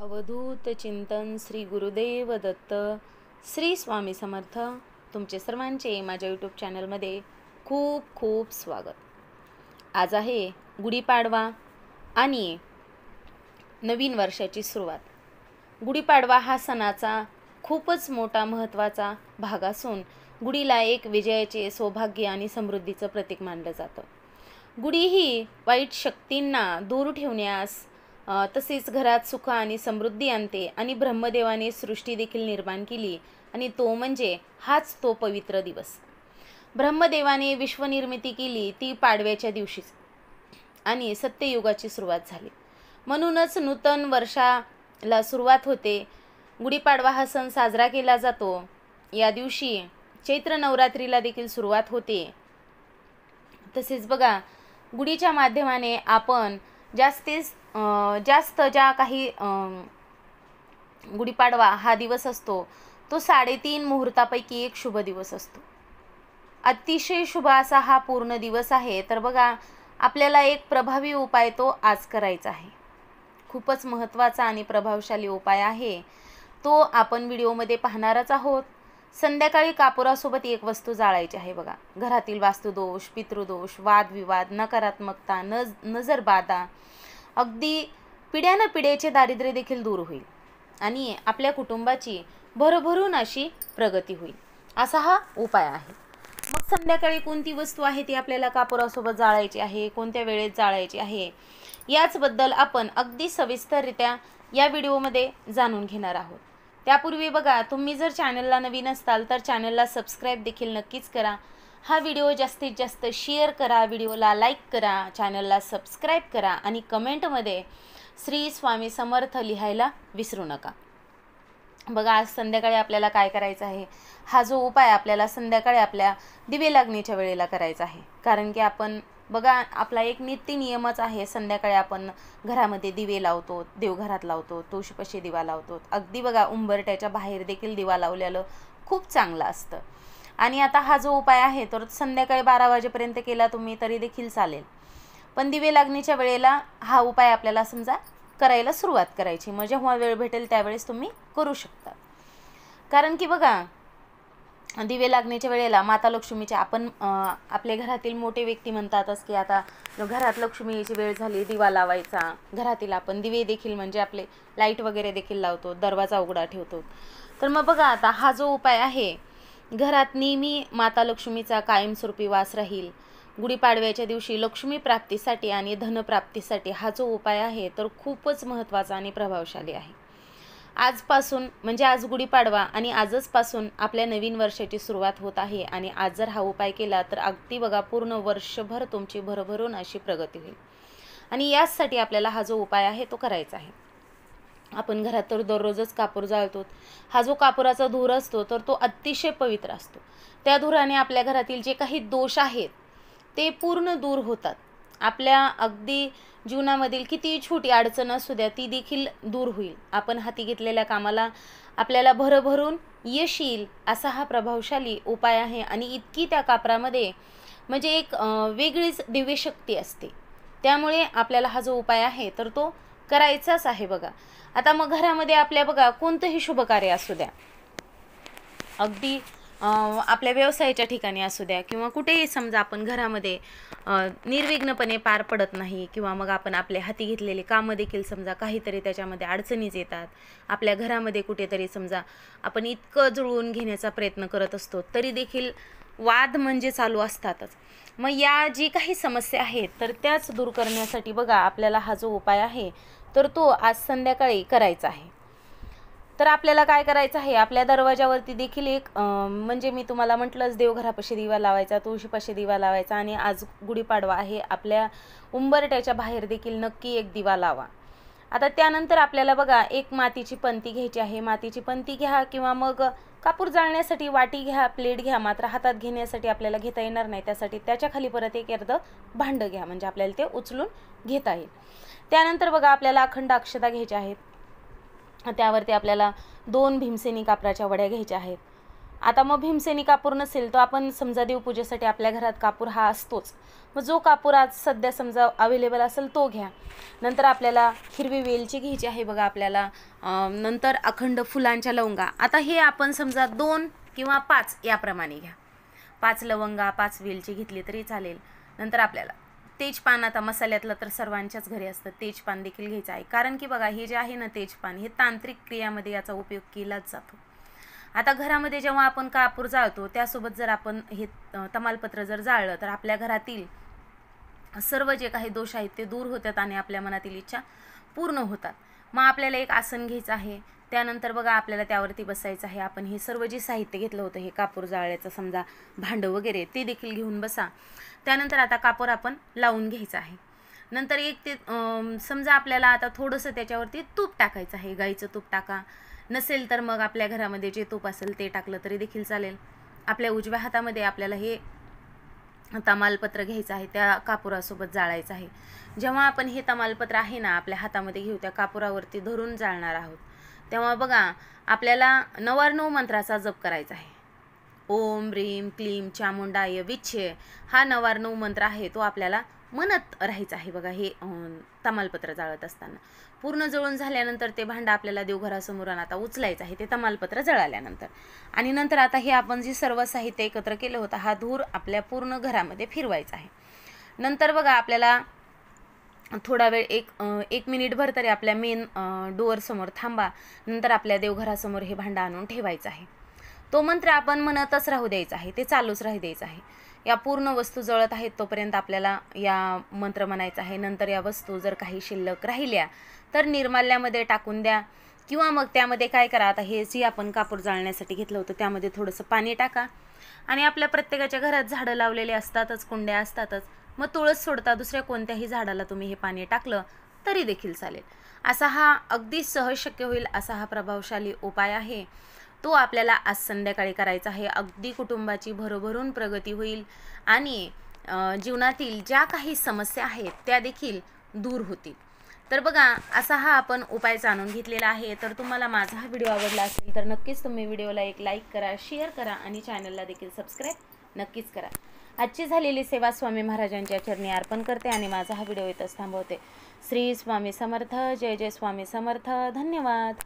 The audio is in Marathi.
अवधूत चिंतन श्री गुरुदेव दत्त श्री स्वामी समर्थ तुमचे सर्वांचे माझ्या यूट्यूब चॅनलमध्ये खूप खूप स्वागत. आज आहे गुढीपाडवा आणि नवीन वर्षाची सुरुवात. गुढीपाडवा हा सणाचा खूपच मोठा महत्त्वाचा भाग असून गुढीला एक विजयाचे, सौभाग्य आणि समृद्धीचं प्रतीक मानलं जातं. गुढी ही वाईट शक्तींना दूर ठेवण्यास तसेच घरात सुख आणि समृद्धी आणते आणि ब्रह्मदेवाने सृष्टी देखील निर्माण केली आणि तो म्हणजे हाच तो पवित्र दिवस. ब्रह्मदेवाने विश्वनिर्मिती केली ती पाडव्याच्या दिवशीच आणि सत्ययुगाची सुरुवात झाली. म्हणूनच नूतन वर्षाला सुरुवात होते. गुढीपाडवा हा सण साजरा केला जातो. या दिवशी चैत्र नवरात्रीला देखील सुरुवात होते. तसेच बघा, गुढीच्या माध्यमाने आपण जास्त ज्या काही गुढीपाडवा हा दिवस असतो तो 3.5 मुहूर्तापैकी एक शुभ दिवस असतो. अतिशय शुभ असा हा पूर्ण दिवस आहे. तर बघा, आपल्याला एक प्रभावी उपाय तो आज करायचा आहे. खूपच महत्त्वाचा आणि प्रभावशाली उपाय आहे. तो आपण व्हिडिओमध्ये पाहणारच आहोत. संध्याकाळी कापुरासोबत एक वस्तू जाळायची आहे. बघा, घरातील वास्तुदोष, पितृदोष, वादविवाद, नकारात्मकता, नजरबाधा, अगदी पिढ्यानपिढ्याचे दारिद्र्य देखील दूर होईल आणि आपल्या कुटुंबाची भरभरून अशी प्रगती होईल, असा हा उपाय आहे. मग संध्याकाळी कोणती वस्तू आहे ती आपल्याला कापुरासोबत जाळायची आहे, कोणत्या वेळेत जाळायची आहे, याचबद्दल आपण अगदी सविस्तररित्या या व्हिडिओमध्ये जाणून घेणार आहोत. त्यापूर्वी बघा, तुम्ही जर चॅनलला नवीन असाल तर चॅनलला सबस्क्राईब देखील नक्कीच करा. हा व्हिडिओ जास्तीत जास्त शेअर करा, व्हिडिओला लाईक करा, चॅनलला सबस्क्राईब करा आणि कमेंटमध्ये श्री स्वामी समर्थ लिहायला विसरू नका. बघा, आज संध्याकाळी आपल्याला काय करायचं आहे, हा जो उपाय आपल्याला संध्याकाळी आपल्या दिवे लागण्याच्या वेळेला करायचा आहे. कारण की आपण बघा, आपला एक नित्य नियमच आहे, संध्याकाळी आपण घरामध्ये दिवे लावतो, देवघरात लावतो, तुळशीपाशी दिवा लावतो. अगदी बघा, उंबरट्याच्या बाहेर देखील दिवा लावलेलं खूप चांगलं असतं. आणि आता हा जो उपाय आहे तो संध्याकाळी 12 वाजेपर्यंत केला तुम्ही तरी देखील चालेल, पण दिवे लागण्याच्या वेळेला हा उपाय आपल्याला समजा करायला सुरुवात करायची. मग जेव्हा वेळ भेटेल त्यावेळेस तुम्ही करू शकता. कारण की बघा, दिवे लागण्याच्या वेळेला माता लक्ष्मीचे आपण आपल्या घरातील मोठे व्यक्ती म्हणतातच की आता घरात लक्ष्मीची वेळ झाली, दिवा लावायचा. घरातील आपण दिवे देखील म्हणजे आपले लाईट वगैरे देखील लावतो, दरवाजा उघडा ठेवतो. तर मग बघा, आता हा जो उपाय आहे, घरात नेहमी माता लक्ष्मीचा कायमस्वरूपी वास राहील. गुढीपाडव्याच्या दिवशी लक्ष्मी प्राप्तीसाठी आणि धनप्राप्तीसाठी हा जो उपाय आहे तर खूपच महत्त्वाचा आणि प्रभावशाली आहे. आजपासून म्हणजे आज गुढीपाडवा आणि आजचपासून आपल्या नवीन वर्षाची सुरुवात होत आहे आणि आज जर हा उपाय केला तर अगदी बघा, पूर्ण वर्षभर तुमची भरभरून अशी प्रगती होईल. आणि याचसाठी आपल्याला हा जो उपाय आहे तो करायचा आहे. आपण घरात तर दररोजच कापूर जाळतो. हा जो कापुराचा धूर असतो तर तो अतिशय पवित्र असतो. त्या धुराने आपल्या घरातील जे काही दोष आहेत ते पूर्ण दूर होतात. आपल्या अगदी जीवनामधील किती छोटी अडचण असू द्या ती देखील दूर होईल. आपण हाती घेतलेल्या कामाला आपल्याला भरभरून यश येईल, असा हा प्रभावशाली उपाय आहे. आणि इतकी त्या कापरामध्ये म्हणजे एक वेगळीच दिव्य शक्ती असते. त्यामुळे आपल्याला हा जो उपाय आहे तर तो करायचाच आहे. बघा, आता मग घरामध्ये आपल्या बघा कोणतंही शुभ कार्य असू द्या, अगदी आपल्या व्यवसायाच्या ठिकाणी असू द्या किंवा कुठेही समजा आपण घरामध्ये निर्विघ्नपणे पार पडत नाही किंवा मग आपण आपल्या हाती घेतलेले कामं देखील समजा काहीतरी त्याच्यामध्ये अडचणीच येतात. आपल्या घरामध्ये कुठेतरी समजा आपण इतकं जुळवून घेण्याचा प्रयत्न करत असतो तरी देखील वाद म्हणजे चालू असतातच. मग या जी काही समस्या आहेत तर त्याच दूर करण्यासाठी बघा, आपल्याला हा जो उपाय आहे तर तो आज संध्याकाळी करायचा आहे. तर आपल्याला काय करायचं आहे, आपल्या दरवाजावरती देखील एक म्हणजे मी तुम्हाला म्हटलंच, देवघरापाशी दिवा लावायचा, तुळशीपाशी दिवा लावायचा आणि आज गुढीपाडवा आहे, आपल्या उंबरट्याच्या बाहेर देखील नक्की एक दिवा लावा. आता त्यानंतर आपल्याला बघा, एक मातीची पंती घ्यायची आहे. मातीची पंती घ्या किंवा मग कापूर जाळण्यासाठी वाटी घ्या, प्लेट घ्या. मात्र हातात घेण्यासाठी आपल्याला घेता येणार नाही, त्यासाठी त्याच्या खाली परत एक अर्धं भांडं घ्या, म्हणजे आपल्याला ते उचलून घेता येईल. त्यानंतर बघा, आपल्याला अखंड अक्षता घ्यायच्या आहेत. त्यावरती आपल्याला 2 भीमसेनी कापराच्या वड्या घ्यायच्या आहेत आता मग भीमसेनी कापूर नसेल तर आपण समजा देवपूजेसाठी आपल्या घरात कापूर हा असतोच, मग जो कापूर आज सध्या समजा अवेलेबल असेल तो घ्या. नंतर आपल्याला हिरवी वेलची घ्यायची आहे बघा आपल्याला. नंतर अखंड फुलांच्या लवंगा. आता हे आपण समजा 2 किंवा 5 याप्रमाणे घ्या. 5 लवंगा 5 वेलची घेतली तरी चालेल. नंतर आपल्याला तेजपान, आता मसाल्यातलं तर सर्वांच्याच घरी असतं, तेजपान देखील घ्यायचं आहे. कारण की बघा हे जे आहे ना तेजपान, हे तांत्रिक क्रियामध्ये याचा उपयोग केलाच जातो. आता घरामध्ये जेव्हा आपण कापूर जाळतो त्यासोबत जर आपण हे तमालपत्र जर जाळलं तर आपल्या घरातील सर्व जे काही दोष आहेत ते दूर होतात आणि आपल्या मनातील इच्छा पूर्ण होतात. मग आपल्याला एक आसन घ्यायचं आहे. त्यानंतर बघा आपल्याला त्यावरती बसायचं आहे. आपण हे सर्व जे साहित्य घेतलं होतं हे कापूर जाळण्याचं समजा भांडं वगैरे ते देखील घेऊन बसा. त्यानंतर आता कापूर आपण लावून घ्यायचं आहे. नंतर एक ते समजा आपल्याला आता थोडंसं त्याच्यावरती तूप टाकायचं आहे. गाईचं तूप टाका, नसेल तर मग आपल्या घरामध्ये जे तूप असेल ते टाकलं तरी देखील चालेल. आपल्या उजव्या हातामध्ये आपल्याला हे तमालपत्र घ्यायचं आहे, त्या कापुरासोबत जाळायचं आहे. जेव्हा आपण हे तमालपत्र आहे ना आपल्या हातामध्ये घेऊ, त्या कापुरावरती धरून जाळणार आहोत, तेव्हा बघा आपल्याला 99 मंत्राचा जप करायचा आहे. ओम ह्रीम क्लीम चामुंडाय विच्छे हा 99 मंत्र आहे, तो आपल्याला म्हणत राहायचं आहे. बघा हे तमालपत्र जाळत असताना पूर्ण जळून झाल्यानंतर ते भांडं आपल्याला देवघरासमोर आता उचलायचं आहे, ते तमालपत्र जळाल्यानंतर. आणि नंतर आता हे आपण जे सर्व साहित्य एकत्र केलं होतं हा धूर आपल्या पूर्ण घरामध्ये फिरवायचा आहे. नंतर बघा आपल्याला थोडा वेळ एक मिनिटभर तरी आपल्या मेन डोअरसमोर थांबा. नंतर आपल्या देवघरासमोर हे भांडं आणून ठेवायचं आहे. तो मंत्र आपण म्हणतच राहू द्यायचा आहे, ते चालूच राहू द्यायचं आहे. या पूर्ण वस्तू जळत आहेत तोपर्यंत आपल्याला या मंत्र म्हणायचा आहे. नंतर या वस्तू जर काही शिल्लक राहिल्या तर निर्माल्यामध्ये टाकून द्या, किंवा मग त्यामध्ये काय करा, आता हे जे आपण कापूर जाळण्यासाठी घेतलं होतं त्यामध्ये थोडंसं पाणी टाका. आणि आपल्या प्रत्येकाच्या घरात झाडं लावलेले असतातच, कुंड्या असतातच, मग तुळस सोडता दुसऱ्या कोणत्याही झाडाला तुम्ही हे पाणी टाकलं तरी देखील चालेल. असा हा अगदी सहज शक्य होईल असा हा प्रभावशाली उपाय आहे, तो आपल्याला आज संध्याकाळी करायचा आहे. अगदी कुटुंबाची भरभरून प्रगती होईल आणि जीवनातील ज्या काही समस्या आहेत त्या देखील दूर होतील. तर बघा असा हा आपण उपाय जाणून घेतलेला आहे. तर तुम्हाला माझा हा व्हिडिओ आवडला असेल तर नक्कीच तुम्ही व्हिडिओला एक लाईक करा, शेअर करा आणि चॅनलला देखील सबस्क्राईब नक्कीच करा. आजची झालेली सेवा स्वामी महाराजांच्या चरणी अर्पण करते आणि माझा हा व्हिडिओ इथंच थांबवते. श्री स्वामी समर्थ. जय जय स्वामी समर्थ. धन्यवाद.